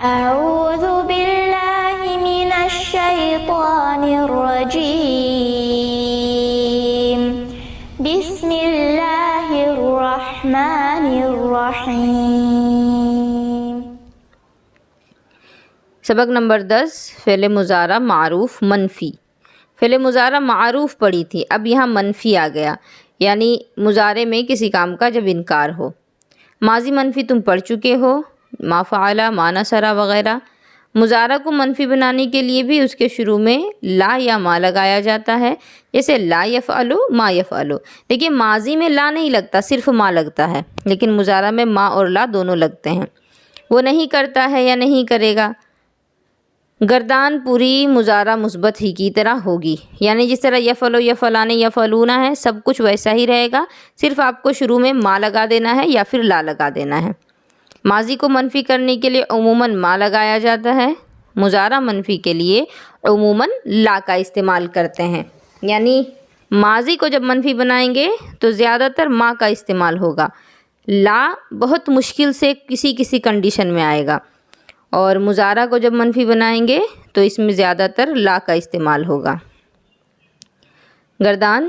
أعوذ بالله من الشيطان الرجيم بسم الله الرحمن الرحيم۔ سبق نمبر 10 فعل مضارع معروف منفی۔ فعل مضارع معروف پڑھی تھی، اب یہاں منفی آ گیا، یعنی مضارع میں کسی کام کا جب انکار ہو۔ ماضی منفی تم پڑھ چکے ہو، ما فعل، ما نصر وغیرہ۔ مضارع کو منفی بنانے کے لیے بھی اس کے شروع میں لا یا ما لگایا جاتا ہے، جیسے لا یفعلو ما یفعلو۔ دیکھیے ماضی میں لا نہیں لگتا، صرف ما لگتا ہے، لیکن مضارع میں ما اور لا دونوں لگتے ہیں۔ وہ نہیں کرتا ہے یا نہیں کرے گا۔ گردان پوری مضارع مثبت ہی کی طرح ہوگی، یعنی جس طرح یفعلو یفعلان یفعلون ہے سب کچھ ویسا ہی رہے گا، صرف آپ کو شروع میں ما لگا دینا ہے یا پھر لا لگا دینا ہے۔ ماضی کو منفی کرنے کے لیے عموماً ما لگایا جاتا ہے، مضارع منفی کے لیے عموماً لا کا استعمال کرتے ہیں، یعنی ماضی کو جب منفی بنائیں گے تو زیادہ تر ما کا استعمال ہوگا، لا بہت مشکل سے کسی کنڈیشن میں آئے گا، اور مضارع کو جب منفی بنائیں گے تو اس میں زیادہ تر لا کا استعمال ہوگا۔ گردان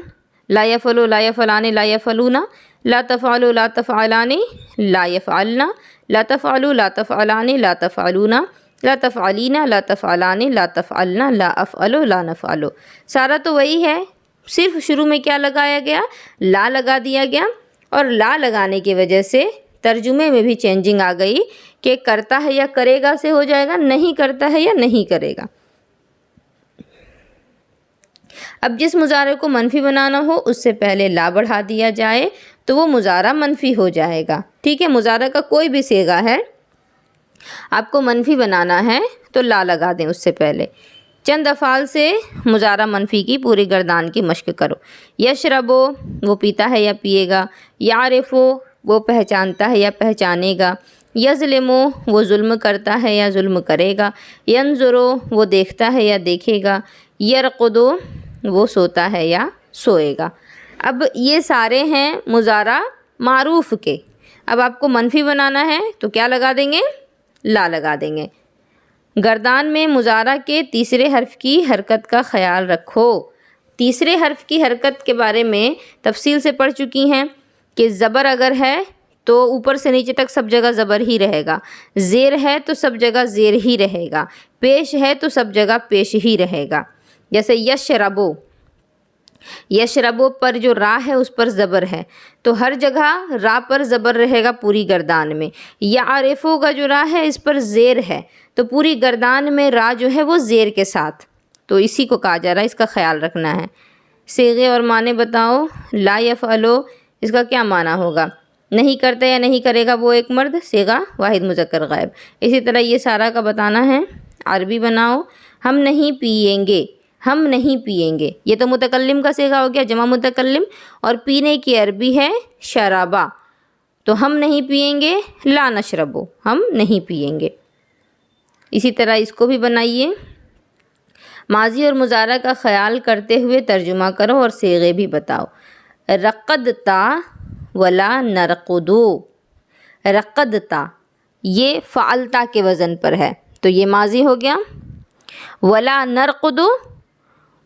لا یفعلو لا یفعلان لا یفعلون، لا تفعلوا لا تفعلان لا یفعلن، لا تفعلوا لا تفعلان لا تفعلون، لا تفعلین لا تفعلان لا تفعلن، لا افعل لا نفعل۔ سارا تو وہی ہے، صرف شروع میں کیا لگایا گیا؟ لا لگا دیا گیا، اور لا لگانے کی وجہ سے ترجمے میں بھی چینجنگ آ گئی کہ کرتا ہے یا کرے گا سے ہو جائے گا، نہیں کرتا ہے یا نہیں کرے گا۔ اب جس مضارع کو منفی بنانا ہو اس سے پہلے لا بڑھا دیا جائے تو وہ مضارع منفی ہو جائے گا، ٹھیک ہے؟ مضارع کا کوئی بھی صیغہ ہے، آپ کو منفی بنانا ہے تو لا لگا دیں اس سے پہلے۔ چند افعال سے مضارع منفی کی پوری گردان کی مشق کرو۔ یشربو وہ پیتا ہے یا پیے گا، یعرفو وہ پہچانتا ہے یا پہچانے گا، یظلمو وہ ظلم کرتا ہے یا ظلم کرے گا، ینظرو وہ دیکھتا ہے یا دیکھے گا، یرقدو وہ سوتا ہے یا سوئے گا۔ اب یہ سارے ہیں مضارع معروف کے۔ اب آپ کو منفی بنانا ہے تو کیا لگا دیں گے؟ لا لگا دیں گے۔ گردان میں مضارع کے تیسرے حرف کی حرکت کا خیال رکھو۔ تیسرے حرف کی حرکت کے بارے میں تفصیل سے پڑھ چکی ہیں کہ زبر اگر ہے تو اوپر سے نیچے تک سب جگہ زبر ہی رہے گا، زیر ہے تو سب جگہ زیر ہی رہے گا، پیش ہے تو سب جگہ پیش ہی رہے گا۔ جیسے یشربو، یشربو پر جو را ہے اس پر زبر ہے تو ہر جگہ را پر زبر رہے گا پوری گردان میں۔ یعرفو کا جو را ہے اس پر زیر ہے تو پوری گردان میں را جو ہے وہ زیر کے ساتھ، تو اسی کو کہا جا رہا ہے، اس کا خیال رکھنا ہے۔ صیغے اور معنی بتاؤ۔ لا یفعلو اس کا کیا معنی ہوگا؟ نہیں کرتا یا نہیں کرے گا وہ ایک مرد، صیغہ واحد مذکر غائب۔ اسی طرح یہ سارا کا بتانا ہے۔ عربی بناؤ۔ ہم نہیں پیئیں گے، ہم نہیں پیئیں گے، یہ تو متکلم کا صیغہ ہو گیا، جمع متکلم، اور پینے کی عربی ہے شرابہ، تو ہم نہیں پیئیں گے لا نشربو، ہم نہیں پیئیں گے۔ اسی طرح اس کو بھی بنائیے۔ ماضی اور مضارع کا خیال کرتے ہوئے ترجمہ کرو اور صیغے بھی بتاؤ۔ رقدتا ولا نرقدو، رقدتا یہ فعلتا کے وزن پر ہے تو یہ ماضی ہو گیا۔ ولا نرقدو،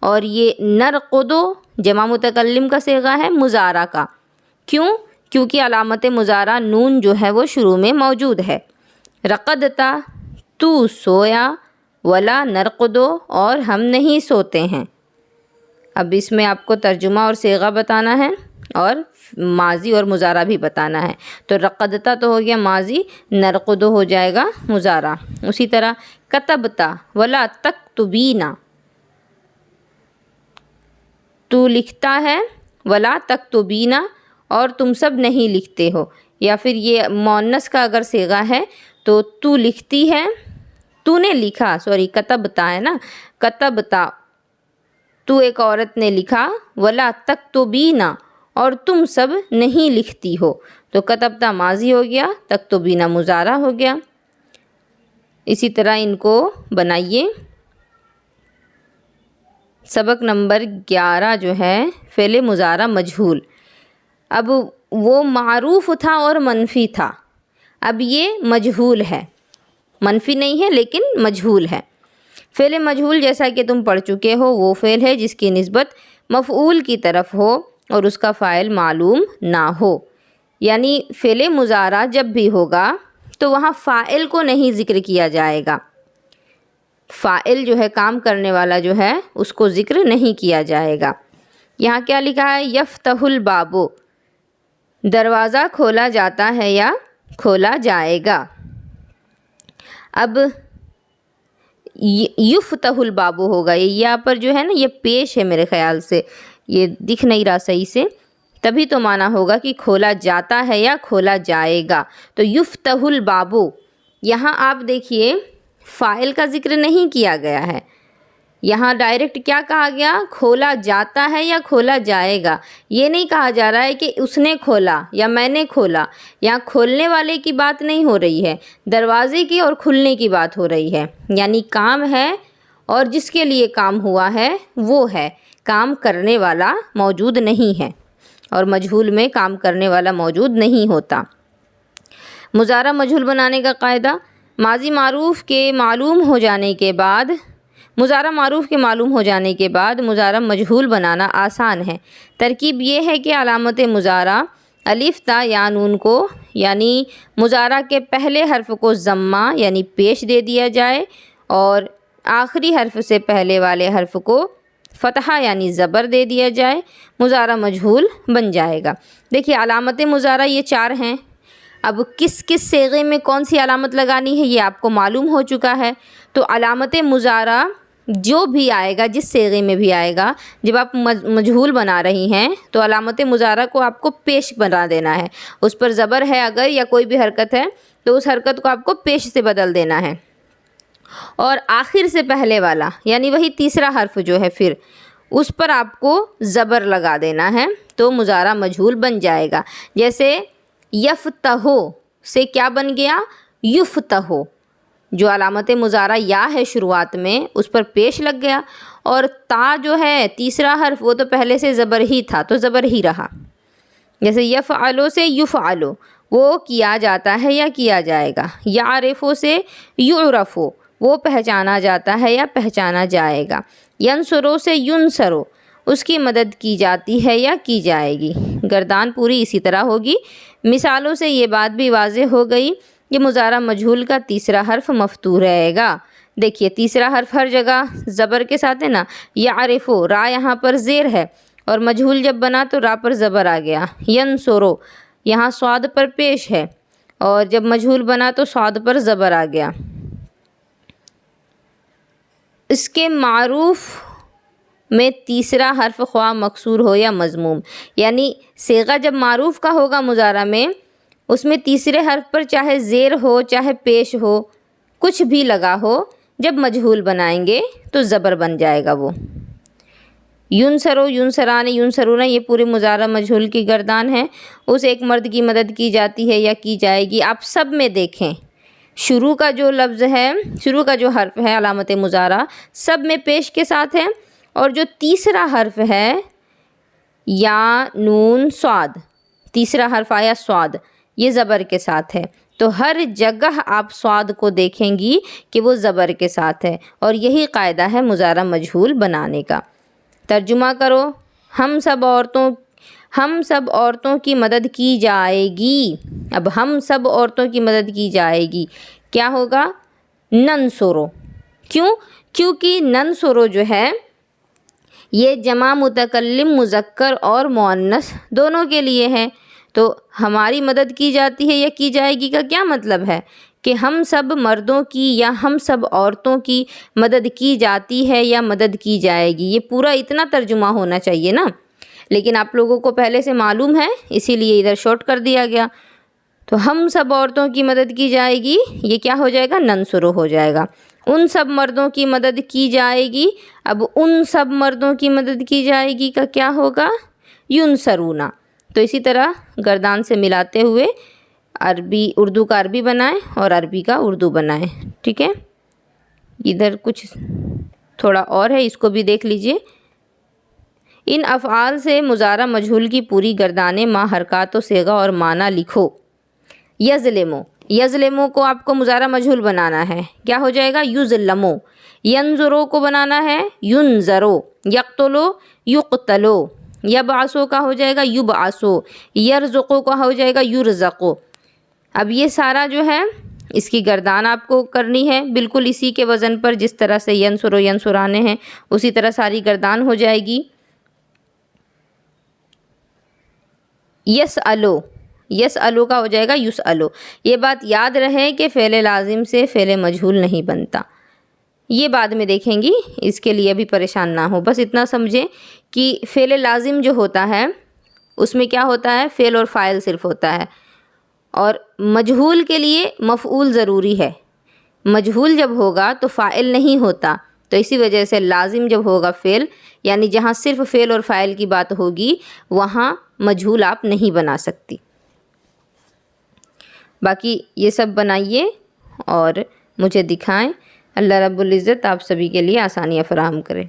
اور یہ نرقدو جمع متکلم کا صیغہ ہے مضارع کا۔ کیوں؟ کیونکہ علامت مضارع نون جو ہے وہ شروع میں موجود ہے۔ رقدتا تو سویا، ولا نرقدو اور ہم نہیں سوتے ہیں۔ اب اس میں آپ کو ترجمہ اور صیغہ بتانا ہے اور ماضی اور مضارع بھی بتانا ہے۔ تو رقدتا تو ہو گیا ماضی، نرقدو ہو جائے گا مضارع۔ اسی طرح کتبتا ولا تکتبینا، تو لکھتا ہے، ولا تکتبینا اور تم سب نہیں لکھتے ہو، یا پھر یہ مؤنث کا اگر صیغہ ہے تو تو لکھتی ہے، تو نے لکھا، کتبتا ہے نا، کتبتا تو ایک عورت نے لکھا، ولا تکتبینا اور تم سب نہیں لکھتی ہو، تو کتبتا ماضی ہو گیا، تکتبینا مضارع ہو گیا۔ اسی طرح ان کو بنائیے۔ سبق نمبر 11 جو ہے فعل مضارع مجہول۔ اب وہ معروف تھا اور منفی تھا، اب یہ مجہول ہے، منفی نہیں ہے لیکن مجہول ہے۔ فعل مجہول جیسا کہ تم پڑھ چکے ہو وہ فعل ہے جس کی نسبت مفعول کی طرف ہو اور اس کا فاعل معلوم نہ ہو، یعنی فعل مضارع جب بھی ہوگا تو وہاں فاعل کو نہیں ذکر کیا جائے گا، فاعل جو ہے کام کرنے والا جو ہے اس کو ذکر نہیں کیا جائے گا۔ یہاں کیا لکھا ہے؟ یفتح الباب، دروازہ کھولا جاتا ہے یا کھولا جائے گا۔ اب یفتح الباب ہوگا، یہ یہاں پر جو ہے نا یہ پیش ہے، میرے خیال سے یہ دکھ نہیں رہا صحیح سے، تبھی تو معنی ہوگا کہ کھولا جاتا ہے یا کھولا جائے گا۔ تو یفتح الباب، یہاں آپ دیکھیے فاعل کا ذکر نہیں کیا گیا ہے، یہاں ڈائریکٹ کیا کہا گیا؟ کھولا جاتا ہے یا کھولا جائے گا۔ یہ نہیں کہا جا رہا ہے کہ اس نے کھولا یا میں نے کھولا، یہاں کھولنے والے کی بات نہیں ہو رہی ہے، دروازے کی اور کھلنے کی بات ہو رہی ہے، یعنی کام ہے اور جس کے لیے کام ہوا ہے وہ ہے، کام کرنے والا موجود نہیں ہے، اور مجہول میں کام کرنے والا موجود نہیں ہوتا۔ مضارع مجہول بنانے کا قاعدہ، ماضی معروف کے معلوم ہو جانے کے بعد مضارع معروف کے معلوم ہو جانے کے بعد مضارع مجہول بنانا آسان ہے۔ ترکیب یہ ہے کہ علامت مضارع الف تا یا نون کو یعنی مضارع کے پہلے حرف کو ضمہ یعنی پیش دے دیا جائے اور آخری حرف سے پہلے والے حرف کو فتحہ یعنی زبر دے دیا جائے، مضارع مجہول بن جائے گا۔ دیکھیے علامت مضارع یہ 4 ہیں، اب کس کس صیغے میں کون سی علامت لگانی ہے یہ آپ کو معلوم ہو چکا ہے۔ تو علامت مضارع جو بھی آئے گا، جس صیغے میں بھی آئے گا، جب آپ مجہول بنا رہی ہیں تو علامت مضارع کو آپ کو پیش بنا دینا ہے، اس پر زبر ہے اگر یا کوئی بھی حرکت ہے تو اس حرکت کو آپ کو پیش سے بدل دینا ہے، اور آخر سے پہلے والا یعنی وہی تیسرا حرف جو ہے پھر اس پر آپ کو زبر لگا دینا ہے، تو مضارع مجہول بن جائے گا۔ جیسے یفتحو سے کیا بن گیا؟ یفتحو، جو علامت مضارع یا ہے شروعات میں اس پر پیش لگ گیا، اور تا جو ہے تیسرا حرف وہ تو پہلے سے زبر ہی تھا تو زبر ہی رہا۔ جیسے یفعلو سے یفعلو، وہ کیا جاتا ہے یا کیا جائے گا۔ یعرفو سے یعرفو، وہ پہچانا جاتا ہے یا پہچانا جائے گا۔ ینصرو سے ینصرو، اس کی مدد کی جاتی ہے یا کی جائے گی۔ گردان پوری اسی طرح ہوگی۔ مثالوں سے یہ بات بھی واضح ہو گئی کہ مضارع مجہول کا تیسرا حرف مفتوح رہے گا۔ دیکھیے تیسرا حرف ہر جگہ زبر کے ساتھ ہے نا، یعرفو، را یہاں پر زیر ہے اور مجہول جب بنا تو را پر زبر آ گیا۔ ینصرو یہاں صاد پر پیش ہے اور جب مجہول بنا تو صاد پر زبر آ گیا۔ اس کے معروف میں تیسرا حرف خواہ مکسور ہو یا مضموم، یعنی صیغہ جب معروف کا ہوگا مضارع میں، اس میں تیسرے حرف پر چاہے زیر ہو چاہے پیش ہو کچھ بھی لگا ہو، جب مجہول بنائیں گے تو زبر بن جائے گا وہ۔ ینصرو، ینصران، ینصرون، یہ پورے مضارع مجہول کی گردان ہے۔ اس ایک مرد کی مدد کی جاتی ہے یا کی جائے گی، آپ سب میں دیکھیں شروع کا جو لفظ ہے، شروع کا جو حرف ہے علامت مضارع سب میں پیش کے ساتھ ہے، اور جو تیسرا حرف ہے یا نون صاد، تیسرا حرف آیا صاد، یہ زبر کے ساتھ ہے، تو ہر جگہ آپ صاد کو دیکھیں گی کہ وہ زبر کے ساتھ ہے، اور یہی قاعدہ ہے مضارع مجہول بنانے کا۔ ترجمہ کرو، ہم سب عورتوں کی مدد کی جائے گی۔ اب ہم سب عورتوں کی مدد کی جائے گی کیا ہوگا؟ ننصرو۔ کیونکہ ننصرو جو ہے یہ جمع متکلم مذکر اور مؤنث دونوں کے لیے ہے، تو ہماری مدد کی جاتی ہے یا کی جائے گی کا کیا مطلب ہے؟ کہ ہم سب مردوں کی یا ہم سب عورتوں کی مدد کی جاتی ہے یا مدد کی جائے گی، یہ پورا اتنا ترجمہ ہونا چاہیے نا، لیکن آپ لوگوں کو پہلے سے معلوم ہے اسی لیے ادھر شارٹ کر دیا گیا۔ تو ہم سب عورتوں کی مدد کی جائے گی یہ کیا ہو جائے گا؟ ننصرو ہو جائے گا۔ ان سب مردوں کی مدد کی جائے گی، اب ان سب مردوں کی مدد کی جائے گی کا کیا ہوگا؟ ینصرون۔ تو اسی طرح گردان سے ملاتے ہوئے اردو کا عربی بنائیں اور عربی کا اردو بنائیں، ٹھیک ہے؟ ادھر کچھ تھوڑا اور ہے، اس کو بھی دیکھ لیجئے۔ ان افعال سے مضارع مجہول کی پوری گردانیں ما حرکات و صیغہ اور معنی لکھو۔ یظلمو، یظلمو کو آپ کو مضارع مجہول بنانا ہے، کیا ہو جائے گا؟ یظلمو۔ ینظرو کو بنانا ہے ینظرو۔ یقتلو یقتلو۔ یبعثو کا ہو جائے گا یبعثو۔ یرزقو کا ہو جائے گا یرزقو۔ اب یہ سارا جو ہے اس کی گردان آپ کو کرنی ہے بالکل اسی کے وزن پر، جس طرح سے ینصرو ینصرانے ہیں اسی طرح ساری گردان ہو جائے گی۔ یسألو، یسألو کا ہو جائے گا یسألو۔ یہ بات یاد رہے کہ فعل لازم سے فعل مجہول نہیں بنتا، یہ بعد میں دیکھیں گی، اس کے لیے بھی پریشان نہ ہو، بس اتنا سمجھیں کہ فعل لازم جو ہوتا ہے اس میں کیا ہوتا ہے؟ فعل اور فاعل صرف ہوتا ہے، اور مجہول کے لیے مفعول ضروری ہے۔ مجہول جب ہوگا تو فاعل نہیں ہوتا، تو اسی وجہ سے لازم جب ہوگا فعل، یعنی جہاں صرف فعل اور فاعل کی بات ہوگی وہاں مجہول آپ نہیں بنا سکتی۔ باقی یہ سب بنائیے اور مجھے دکھائیں۔ اللہ رب العزت آپ سبھی کے لیے آسانیاں فراہم کرے۔